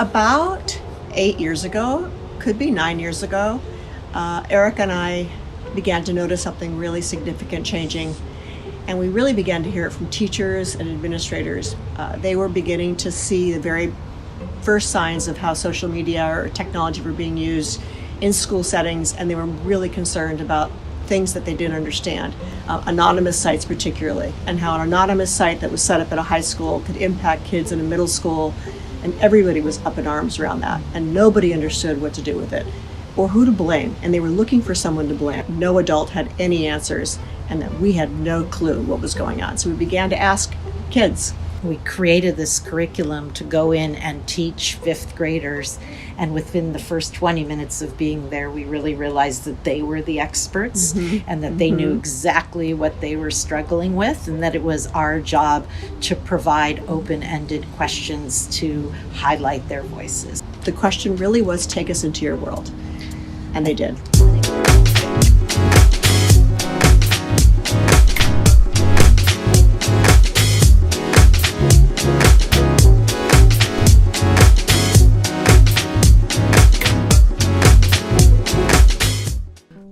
About 8 years ago, could be 9 years ago, Eric and I began to notice something really significant changing, and we really began to hear it from teachers and administrators. They were beginning to see the very first signs of how social media or technology were being used in school settings, and they were really concerned about things that they didn't understand, anonymous sites particularly, and how an anonymous site that was set up at a high school could impact kids in a middle school, and everybody was up in arms around that, and nobody understood what to do with it or who to blame, and they were looking for someone to blame. No adult had any answers, and that we had no clue what was going on. So we began to ask kids. We created this curriculum to go in and teach fifth graders, and within the first 20 minutes of being there, we really realized that they were the experts and that they knew exactly what they were struggling with, and that it was our job to provide open-ended questions to highlight their voices. The question really was, take us into your world, and they did.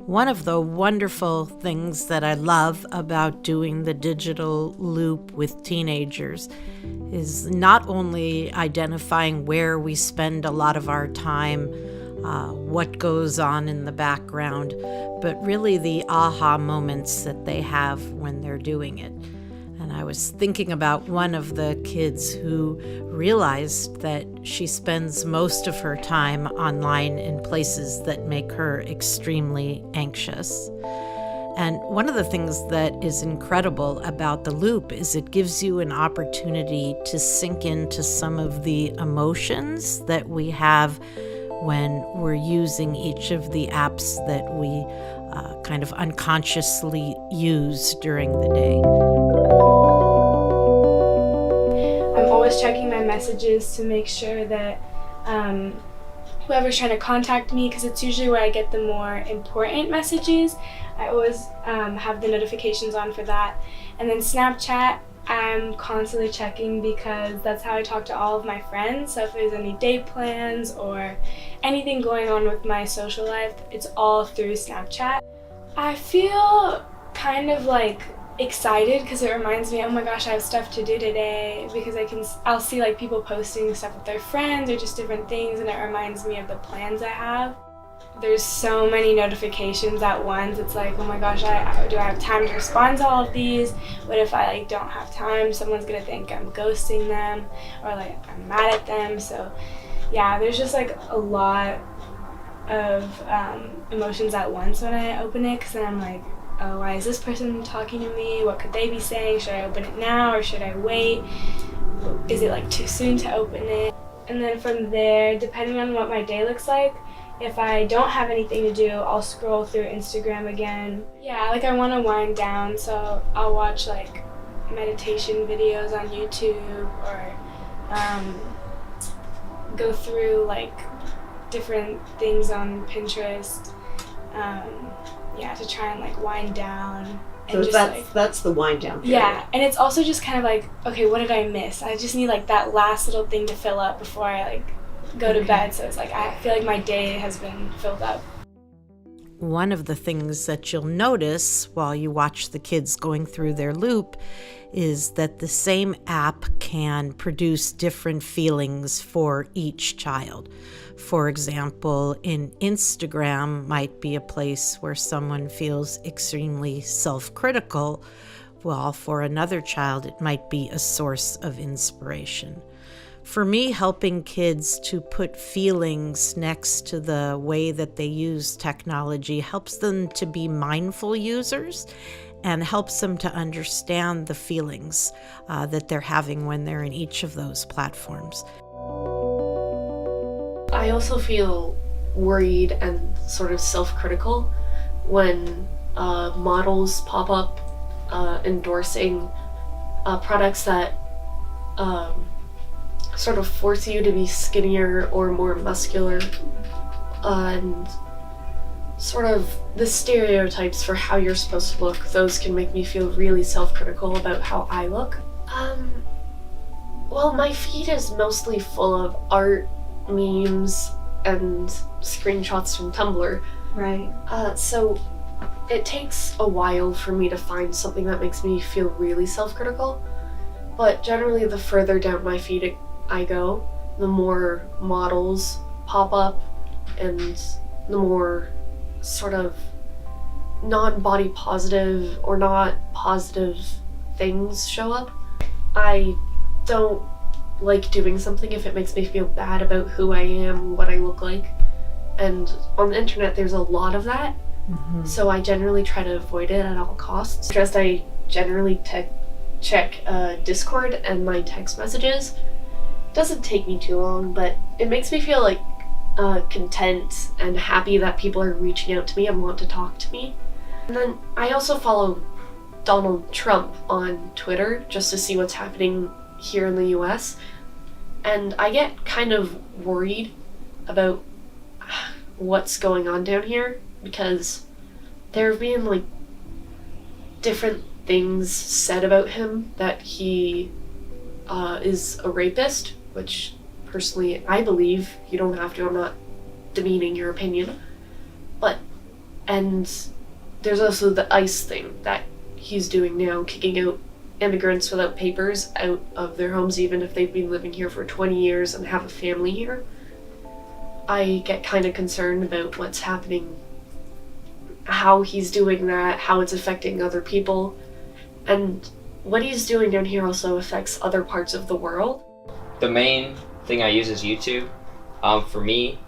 One of the wonderful things that I love about doing the digital loop with teenagers is not only identifying where we spend a lot of our time, what goes on in the background, but really the aha moments that they have when they're doing it. And I was thinking about one of the kids who realized that she spends most of her time online in places that make her extremely anxious. And one of the things that is incredible about the loop is it gives you an opportunity to sink into some of the emotions that we have when we're using each of the apps that we kind of unconsciously use during the day. I'm always checking my messages to make sure that whoever's trying to contact me, because it's usually where I get the more important messages, I always have the notifications on for that. And then Snapchat, I'm constantly checking because that's how I talk to all of my friends. So if there's any date plans or anything going on with my social life, it's all through Snapchat. I feel kind of like excited because it reminds me, oh my gosh, I have stuff to do today, because I'll see like people posting stuff with their friends or just different things, and it reminds me of the plans I have. There's so many notifications at once. It's like, oh my gosh, do I have time to respond to all of these? What if I don't have time? Someone's gonna think I'm ghosting them, or I'm mad at them. So yeah, there's just a lot of emotions at once when I open it, because then I'm like, oh, why is this person talking to me? What could they be saying? Should I open it now or should I wait? Is it too soon to open it? And then from there, depending on what my day looks like, if I don't have anything to do, I'll scroll through Instagram again. Yeah, I want to wind down, so I'll watch meditation videos on YouTube, or go through different things on Pinterest. To try and wind down. And so that's the wind down period. Yeah, and it's also just kind of okay, what did I miss? I just need that last little thing to fill up before I go to bed. So it's I feel like my day has been filled up. One of the things that you'll notice while you watch the kids going through their loop is that the same app can produce different feelings for each child. For example, in Instagram might be a place where someone feels extremely self-critical, while for another child it might be a source of inspiration. For me, helping kids to put feelings next to the way that they use technology helps them to be mindful users and helps them to understand the feelings that they're having when they're in each of those platforms. I also feel worried and sort of self-critical when models pop up endorsing products that sort of force you to be skinnier or more muscular, and sort of the stereotypes for how you're supposed to look. Those can make me feel really self-critical about how I look. Well, my feed is mostly full of art memes and screenshots from Tumblr. Right. So it takes a while for me to find something that makes me feel really self-critical, but generally the further down my feed I go, the more models pop up and the more sort of non-body positive or not positive things show up. I don't like doing something if it makes me feel bad about who I am, what I look like, and on the internet there's a lot of that. So I generally try to avoid it at all costs. Just I generally check Discord and my text messages. Doesn't take me too long, but it makes me feel like content and happy that people are reaching out to me and want to talk to me. And then I also follow Donald Trump on Twitter just to see what's happening here in the US. And I get kind of worried about what's going on down here, because there have been like different things said about him, that he is a rapist, which personally I believe. You don't have to, I'm not demeaning your opinion. And there's also the ICE thing that he's doing now, kicking out immigrants without papers out of their homes even if they've been living here for 20 years and have a family here. I get kind of concerned about what's happening, how he's doing that, how it's affecting other people, and what he's doing down here also affects other parts of the world. The main thing I use is YouTube. For me,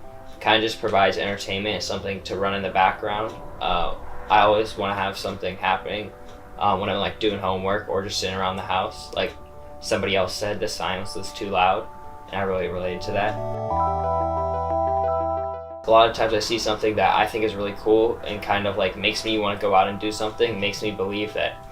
kind of just provides entertainment. It's something to run in the background. I always want to have something happening when I'm like doing homework or just sitting around the house. Like somebody else said, the silence was too loud, and I really related to that. A lot of times I see something that I think is really cool and kind of like makes me want to go out and do something, makes me believe that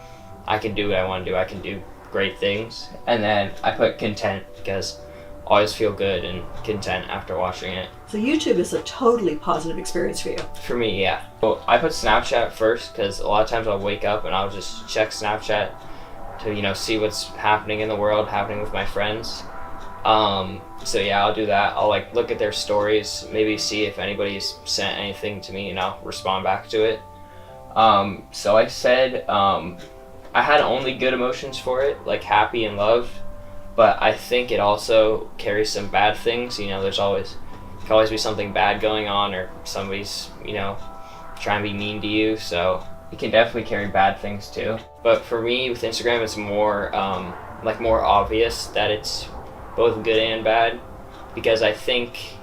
I can do what I want to do, I can do great things. And then I put content because I always feel good and content after watching it. So YouTube is a totally positive experience for you. For me, yeah. Well, I put Snapchat first because a lot of times I'll wake up and I'll just check Snapchat to, see what's happening in the world, happening with my friends. So yeah, I'll do that. I'll like look at their stories, maybe see if anybody's sent anything to me and I'll respond back to it. So I said I had only good emotions for it, like happy and love, but I think it also carries some bad things. There's always can always be something bad going on, or somebody's trying to be mean to you, so it can definitely carry bad things too. But for me with Instagram, it's more more obvious that it's both good and bad, because I think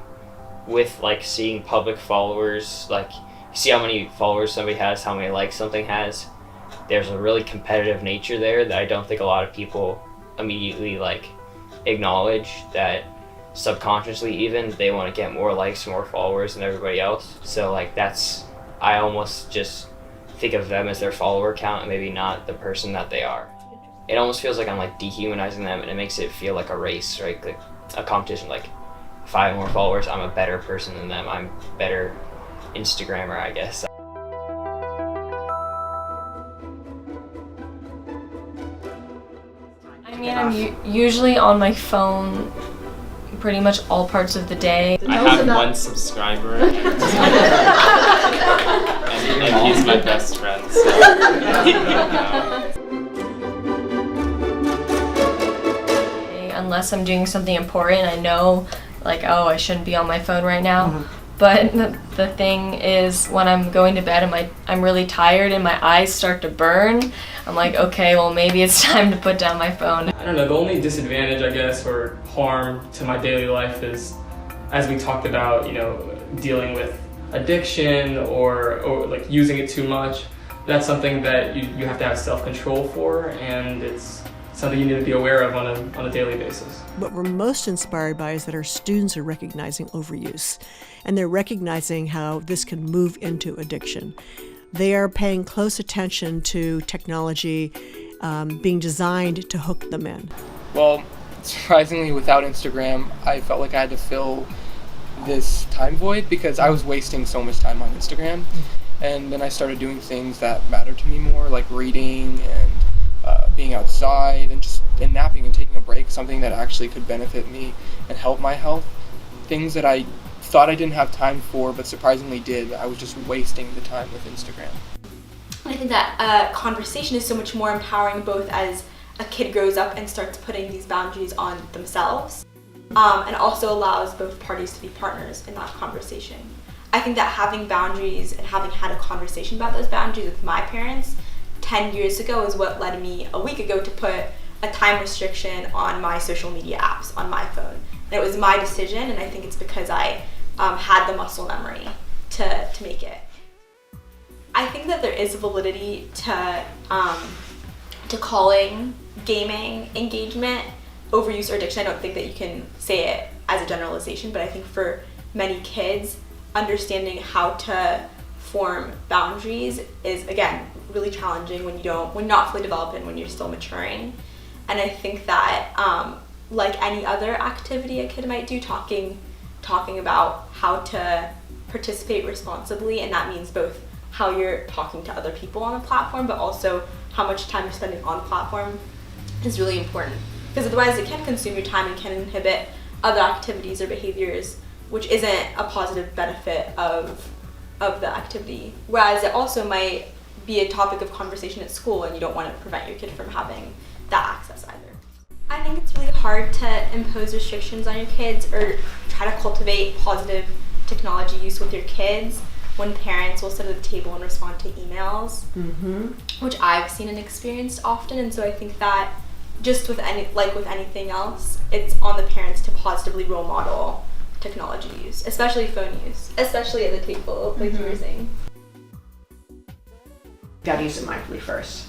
with seeing public followers, you see how many followers somebody has, how many likes something has, there's a really competitive nature there that I don't think a lot of people immediately acknowledge, that subconsciously even they want to get more likes, more followers than everybody else. So I almost just think of them as their follower count and maybe not the person that they are. It almost feels like I'm dehumanizing them, and it makes it feel like a race, right? Like a competition. If I have more followers, I'm a better person than them. I'm a better Instagrammer, I guess. I mean, I'm usually on my phone pretty much all parts of the day. I have one subscriber, and he's my best friend, so Unless I'm doing something important, I know, I shouldn't be on my phone right now. Mm-hmm. But the thing is, when I'm going to bed and I'm really tired and my eyes start to burn, I'm like, okay, well maybe it's time to put down my phone. I don't know, the only disadvantage, I guess, or harm to my daily life is, as we talked about, dealing with addiction or using it too much. That's something that you have to have self-control for, and it's something you need to be aware of on a daily basis. What we're most inspired by is that our students are recognizing overuse, and they're recognizing how this can move into addiction. They are paying close attention to technology being designed to hook them in. Well, surprisingly, without Instagram, I felt like I had to fill this time void because I was wasting so much time on Instagram. And then I started doing things that mattered to me more, like reading and being outside and napping and taking a break, something that actually could benefit me and help my health. things that I thought I didn't have time for, but surprisingly did. I was just wasting the time with Instagram. I think that conversation is so much more empowering, both as a kid grows up and starts putting these boundaries on themselves, and also allows both parties to be partners in that conversation. I think that having boundaries and having had a conversation about those boundaries with my parents 10 years ago is what led me a week ago to put a time restriction on my social media apps on my phone. And it was my decision, and I think it's because I had the muscle memory to make it. I think that there is validity to calling gaming engagement overuse or addiction. I don't think that you can say it as a generalization, but I think for many kids, understanding how to form boundaries is, again, really challenging when you're not fully developed and when you're still maturing. And I think that like any other activity a kid might do, talking about how to participate responsibly, and that means both how you're talking to other people on the platform, but also how much time you're spending on the platform is really important. Because otherwise it can consume your time and can inhibit other activities or behaviors, which isn't a positive benefit of the activity. Whereas it also might be a topic of conversation at school, and you don't want to prevent your kid from having that access either. I think it's really hard to impose restrictions on your kids or try to cultivate positive technology use with your kids when parents will sit at the table and respond to emails, which I've seen and experienced often. And so I think that just with anything else, it's on the parents to positively role model technology use, especially phone use, especially at the table, like you were saying. Gotta use it mindfully first.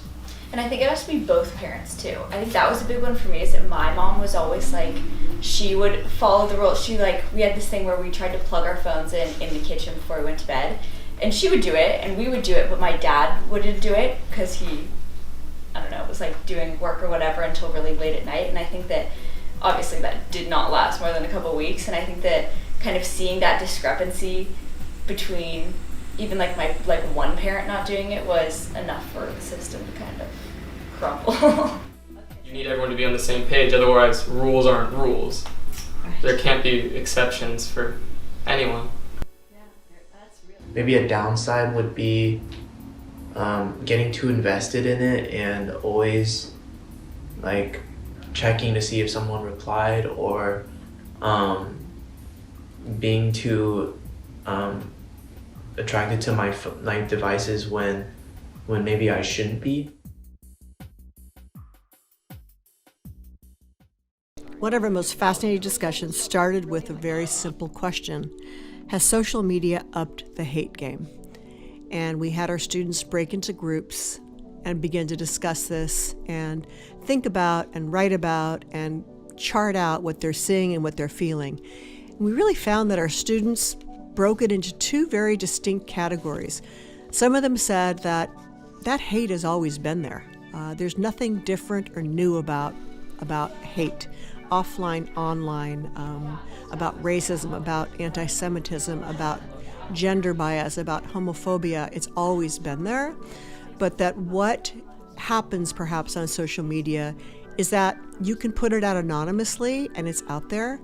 And I think it has to be both parents too. I think that was a big one for me, is that my mom was always like, she would follow the rules. We had this thing where we tried to plug our phones in the kitchen before we went to bed. And she would do it and we would do it, but my dad wouldn't do it because he, I don't know, was like doing work or whatever until really late at night. And I think that obviously that did not last more than a couple of weeks. And I think that kind of seeing that discrepancy between even like one parent not doing it was enough for the system to kind of crumble. You need everyone to be on the same page, otherwise rules aren't rules. There can't be exceptions for anyone. Maybe a downside would be getting too invested in it and always like checking to see if someone replied, or being too attracted to my devices when maybe I shouldn't be. One of our most fascinating discussions started with a very simple question: has social media upped the hate game? And we had our students break into groups and begin to discuss this and think about and write about and chart out what they're seeing and what they're feeling. And we really found that our students broke it into two very distinct categories. Some of them said that hate has always been there. There's nothing different or new about hate, offline, online, about racism, about anti-Semitism, about gender bias, about homophobia. It's always been there. But that what happens perhaps on social media is that you can put it out anonymously and it's out there.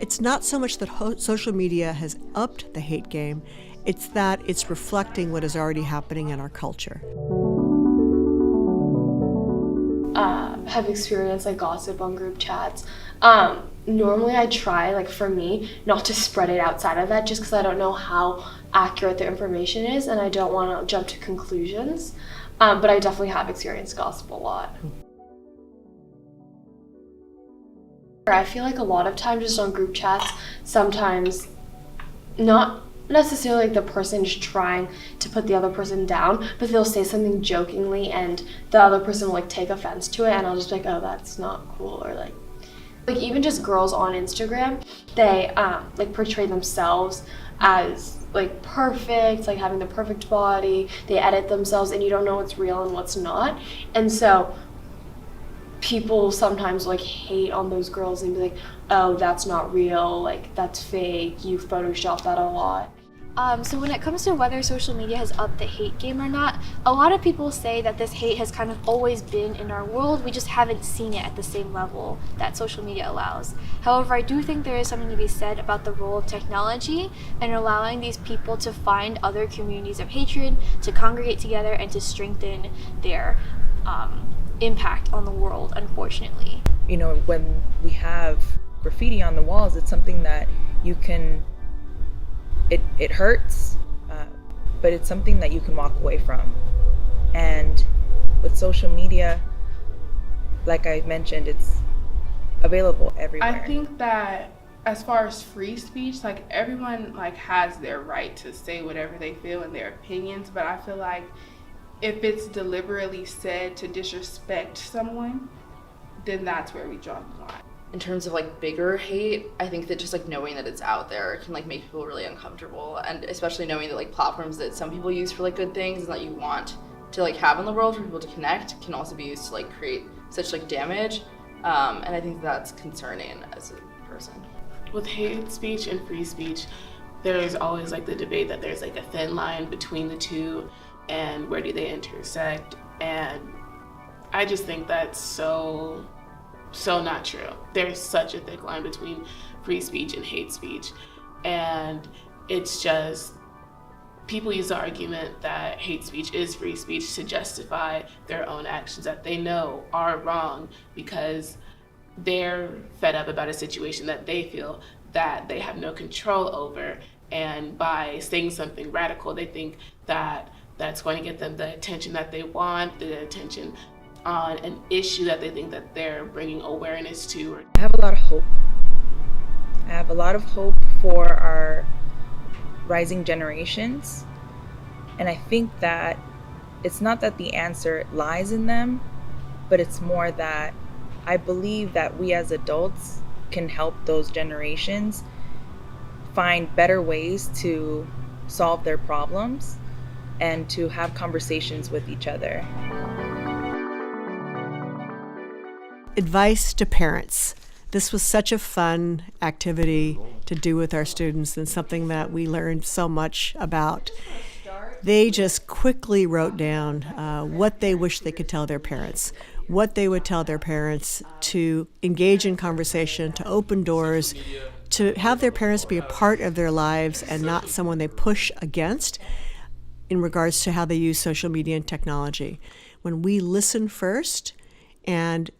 It's not so much that social media has upped the hate game, it's that it's reflecting what is already happening in our culture. Have experienced like gossip on group chats. Normally I try, for me, not to spread it outside of that, just because I don't know how accurate the information is and I don't want to jump to conclusions. But I definitely have experienced gossip a lot. I feel like a lot of times just on group chats, sometimes not necessarily the person just trying to put the other person down, but they'll say something jokingly and the other person will take offense to it, and I'll just be like, oh, that's not cool. Or like even just girls on Instagram, they portray themselves as perfect, having the perfect body. They edit themselves and you don't know what's real and what's not. And so people sometimes hate on those girls and be like, oh, that's not real, that's fake, you photoshopped that a lot. So when it comes to whether social media has upped the hate game or not, a lot of people say that this hate has kind of always been in our world. We just haven't seen it at the same level that social media allows. However, I do think there is something to be said about the role of technology and allowing these people to find other communities of hatred, to congregate together, and to strengthen their impact on the world, unfortunately. You know, when we have graffiti on the walls, it's something that you can, it hurts, but it's something that you can walk away from. And with social media, like I mentioned, it's available everywhere. I think that as far as free speech, like everyone like has their right to say whatever they feel and their opinions, but I feel like if it's deliberately said to disrespect someone, then that's where we draw the line. In terms of like bigger hate, I think that just like knowing that it's out there can like make people really uncomfortable, and especially knowing that like platforms that some people use for like good things and that you want to like have in the world for people to connect can also be used to like create such like damage, and I think that's concerning as a person. With hate speech and free speech, there's always like the debate that there's like a thin line between the two and where do they intersect, and I just think that's so not true. There's such a thick line between free speech and hate speech, and it's just people use the argument that hate speech is free speech to justify their own actions that they know are wrong because they're fed up about a situation that they feel that they have no control over, and by saying something radical they think that that's going to get them the attention that they want, the attention on an issue that they think that they're bringing awareness to. I have a lot of hope. I have a lot of hope for our rising generations, and I think that it's not that the answer lies in them, but it's more that I believe that we as adults can help those generations find better ways to solve their problems and to have conversations with each other. Advice to parents. This was such a fun activity to do with our students and something that we learned so much about. They just quickly wrote down what they wish they could tell their parents, what they would tell their parents to engage in conversation, to open doors, to have their parents be a part of their lives and not someone they push against in regards to how they use social media and technology. When we listen first and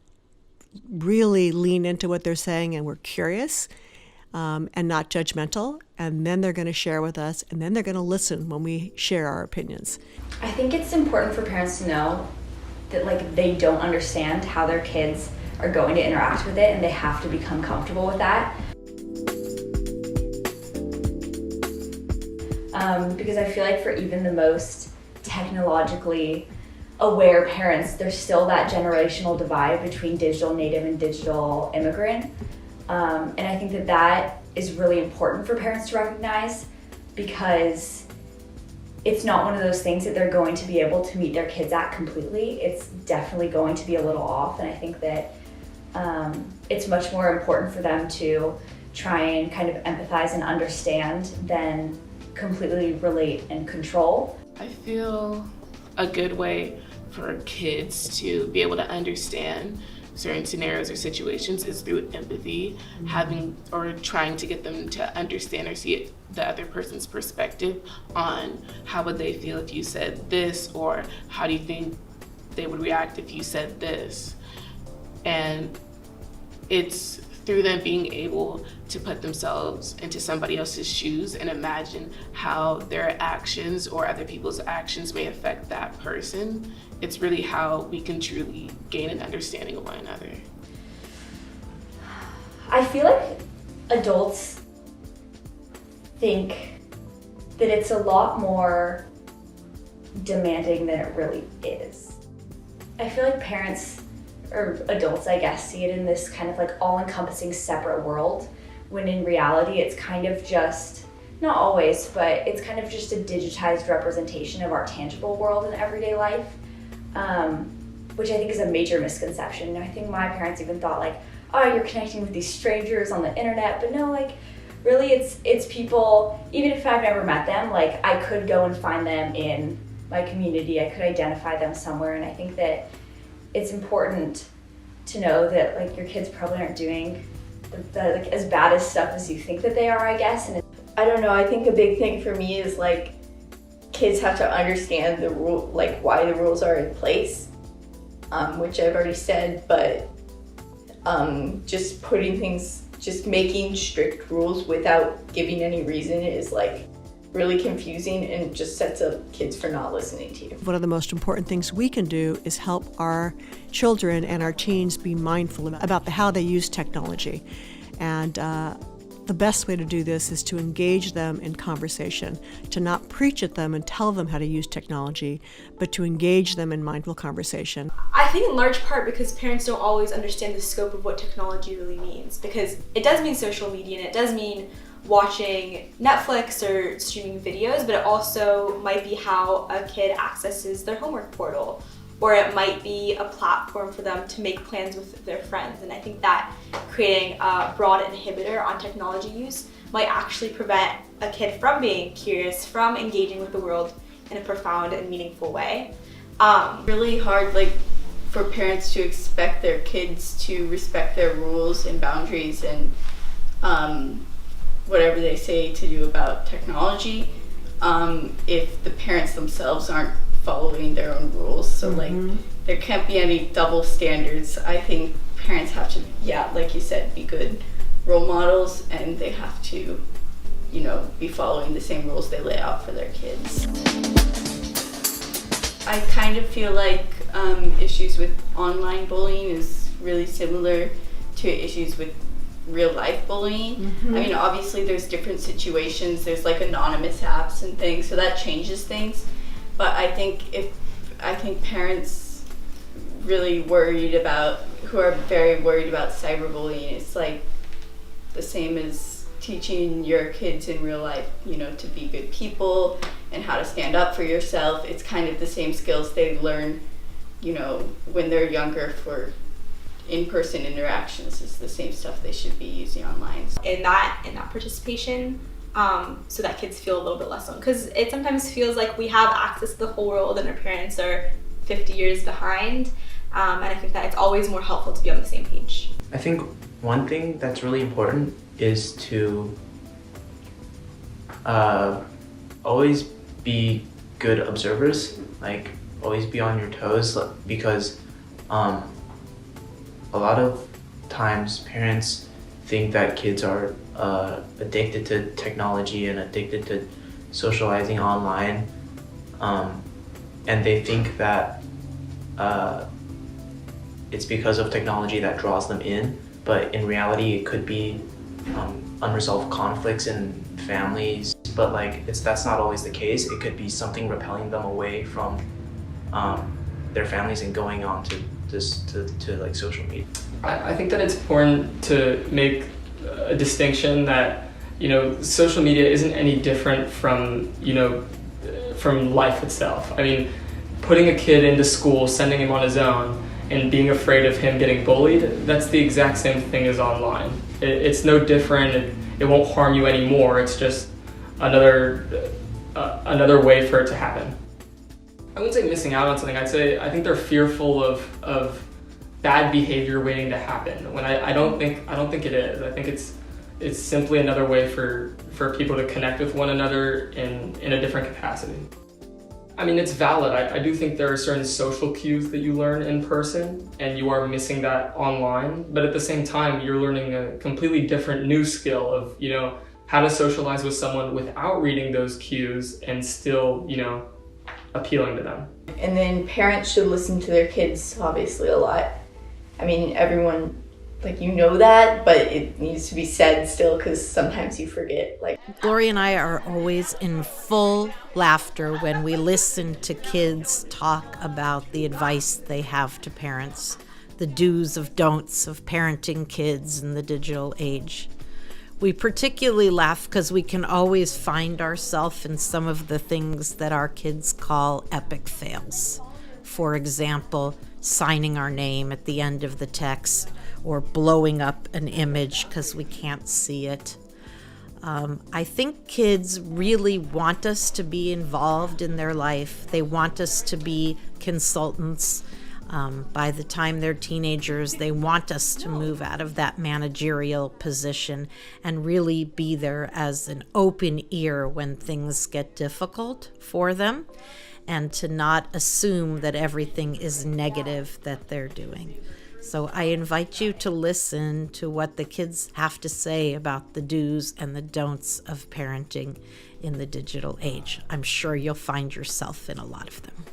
really lean into what they're saying and we're curious and not judgmental, and then they're going to share with us, and then they're going to listen when we share our opinions. I think it's important for parents to know that like they don't understand how their kids are going to interact with it, and they have to become comfortable with that. Because I feel like for even the most technologically aware parents, there's still that generational divide between digital native and digital immigrant. And I think that that is really important for parents to recognize, because it's not one of those things that they're going to be able to meet their kids at completely. It's definitely going to be a little off, and I think that it's much more important for them to try and kind of empathize and understand than completely relate and control. I feel a good way for kids to be able to understand certain scenarios or situations is through empathy, having or trying to get them to understand or see the other person's perspective on how would they feel if you said this, or how do you think they would react if you said this. And it's through them being able to put themselves into somebody else's shoes and imagine how their actions or other people's actions may affect that person. It's really how we can truly gain an understanding of one another. I feel like adults think that it's a lot more demanding than it really is. I feel like parents, or adults I guess, see it in this kind of like all-encompassing separate world, when in reality it's kind of just, not always, but it's kind of just a digitized representation of our tangible world in everyday life, which I think is a major misconception. I think my parents even thought like, oh, you're connecting with these strangers on the internet, but no, like really it's people, even if I've never met them, like I could go and find them in my community, I could identify them somewhere, and I think that it's important to know that like your kids probably aren't doing the like as bad as stuff as you think that they are, I guess. And I don't know, I think a big thing for me is like kids have to understand the rule, like why the rules are in place, which I've already said, but just putting things, just making strict rules without giving any reason is like really confusing and just sets up kids for not listening to you. One of the most important things we can do is help our children and our teens be mindful about how they use technology. And the best way to do this is to engage them in conversation, to not preach at them and tell them how to use technology, but to engage them in mindful conversation. I think in large part because parents don't always understand the scope of what technology really means, because it does mean social media and it does mean watching Netflix or streaming videos, but it also might be how a kid accesses their homework portal, or it might be a platform for them to make plans with their friends. And I think that creating a broad inhibitor on technology use might actually prevent a kid from being curious, from engaging with the world in a profound and meaningful way. Really hard, like, for parents to expect their kids to respect their rules and boundaries and whatever they say to do about technology, if the parents themselves aren't following their own rules. So like there can't be any double standards. I think parents have to, yeah, like you said, be good role models, and they have to, you know, be following the same rules they lay out for their kids. I kind of feel like issues with online bullying is really similar to issues with real life bullying. I mean, obviously there's different situations, there's like anonymous apps and things, so that changes things. But I think parents really who are very worried about cyberbullying, it's like the same as teaching your kids in real life, you know, to be good people and how to stand up for yourself. It's kind of the same skills they learn, you know, when they're younger for in-person interactions. Is the same stuff they should be using online. In that participation, so that kids feel a little bit less alone, because it sometimes feels like we have access to the whole world and our parents are 50 years behind, and I think that it's always more helpful to be on the same page. I think one thing that's really important is to always be good observers, like always be on your toes, because a lot of times parents think that kids are addicted to technology and addicted to socializing online, and they think that it's because of technology that draws them in, but in reality it could be unresolved conflicts in families, but like that's not always the case. It could be something repelling them away from their families and going on to like social media. I think that it's important to make a distinction that, you know, social media isn't any different from, you know, from life itself. I mean, putting a kid into school, sending him on his own, and being afraid of him getting bullied, that's the exact same thing as online. It's no different. It won't harm you anymore. It's just another way for it to happen. I wouldn't say missing out on something. I think they're fearful of bad behavior waiting to happen. When I don't think it is. I think it's simply another way for people to connect with one another in a different capacity. I mean, it's valid. I do think there are certain social cues that you learn in person and you are missing that online, but at the same time you're learning a completely different new skill of, you know, how to socialize with someone without reading those cues and still, you know, appealing to them. And then parents should listen to their kids, obviously, a lot. I mean, everyone, like, you know that, but it needs to be said still, because sometimes you forget. Like, Gloria and I are always in full laughter when we listen to kids talk about the advice they have to parents, the do's of don'ts of parenting kids in the digital age. We particularly laugh because we can always find ourselves in some of the things that our kids call epic fails. For example, signing our name at the end of the text or blowing up an image because we can't see it. I think kids really want us to be involved in their life. They want us to be consultants. By the time they're teenagers, they want us to move out of that managerial position and really be there as an open ear when things get difficult for them, and to not assume that everything is negative that they're doing. So I invite you to listen to what the kids have to say about the do's and the don'ts of parenting in the digital age. I'm sure you'll find yourself in a lot of them.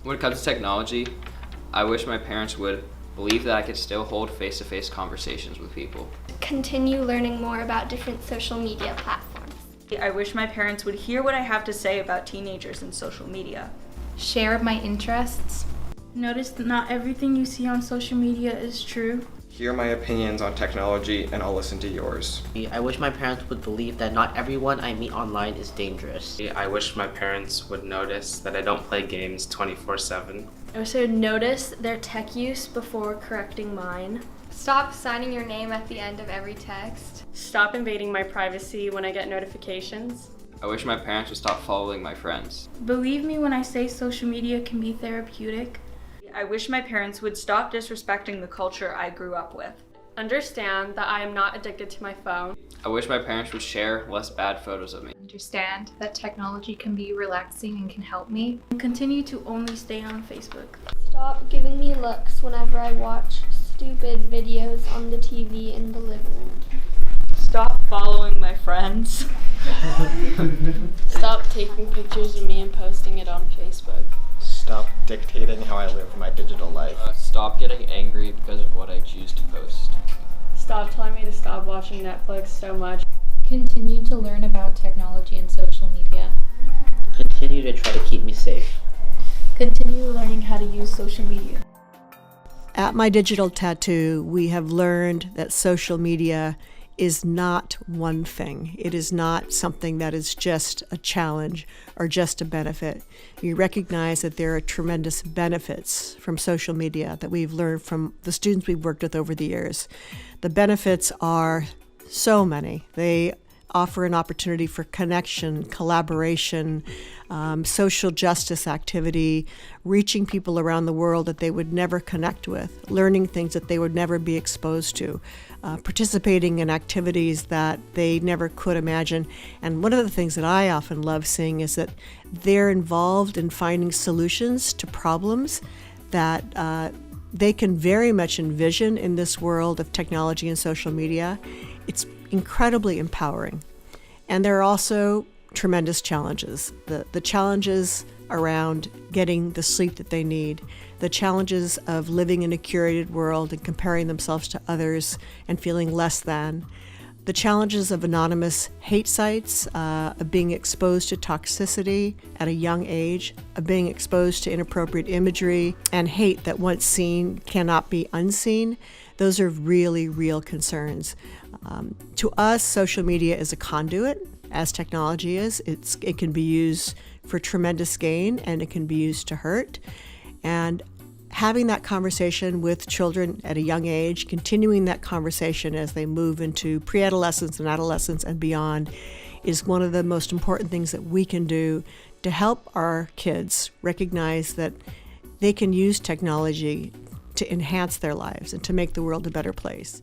When it comes to technology, I wish my parents would believe that I could still hold face-to-face conversations with people. Continue learning more about different social media platforms. I wish my parents would hear what I have to say about teenagers and social media. Share my interests. Notice that not everything you see on social media is true. Hear my opinions on technology and I'll listen to yours. I wish my parents would believe that not everyone I meet online is dangerous. I wish my parents would notice that I don't play games 24/7. I wish they would notice their tech use before correcting mine. Stop signing your name at the end of every text. Stop invading my privacy when I get notifications. I wish my parents would stop following my friends. Believe me when I say social media can be therapeutic. I wish my parents would stop disrespecting the culture I grew up with. Understand that I am not addicted to my phone. I wish my parents would share less bad photos of me. Understand that technology can be relaxing and can help me. Continue to only stay on Facebook. Stop giving me looks whenever I watch stupid videos on the TV in the living room. Stop following my friends. Stop taking pictures of me and posting it on Facebook. Stop dictating how I live my digital life. Stop getting angry because of what I choose to post. Stop telling me to stop watching Netflix so much. Continue to learn about technology and social media. Continue to try to keep me safe. Continue learning how to use social media. At my Digital TAT2, we have learned that social media is not one thing. It is not something that is just a challenge or just a benefit. We recognize that there are tremendous benefits from social media that we've learned from the students we've worked with over the years. The benefits are so many. They offer an opportunity for connection, collaboration, social justice activity, reaching people around the world that they would never connect with, learning things that they would never be exposed to, participating in activities that they never could imagine. And one of the things that I often love seeing is that they're involved in finding solutions to problems that they can very much envision in this world of technology and social media. It's incredibly empowering. And there are also tremendous challenges. The challenges around getting the sleep that they need, the challenges of living in a curated world and comparing themselves to others and feeling less than, the challenges of anonymous hate sites, of being exposed to toxicity at a young age, of being exposed to inappropriate imagery and hate that once seen cannot be unseen. Those are really real concerns. To us, social media is a conduit, as technology is. It can be used for tremendous gain and it can be used to hurt. And having that conversation with children at a young age, continuing that conversation as they move into pre-adolescence and adolescence and beyond, is one of the most important things that we can do to help our kids recognize that they can use technology to enhance their lives and to make the world a better place.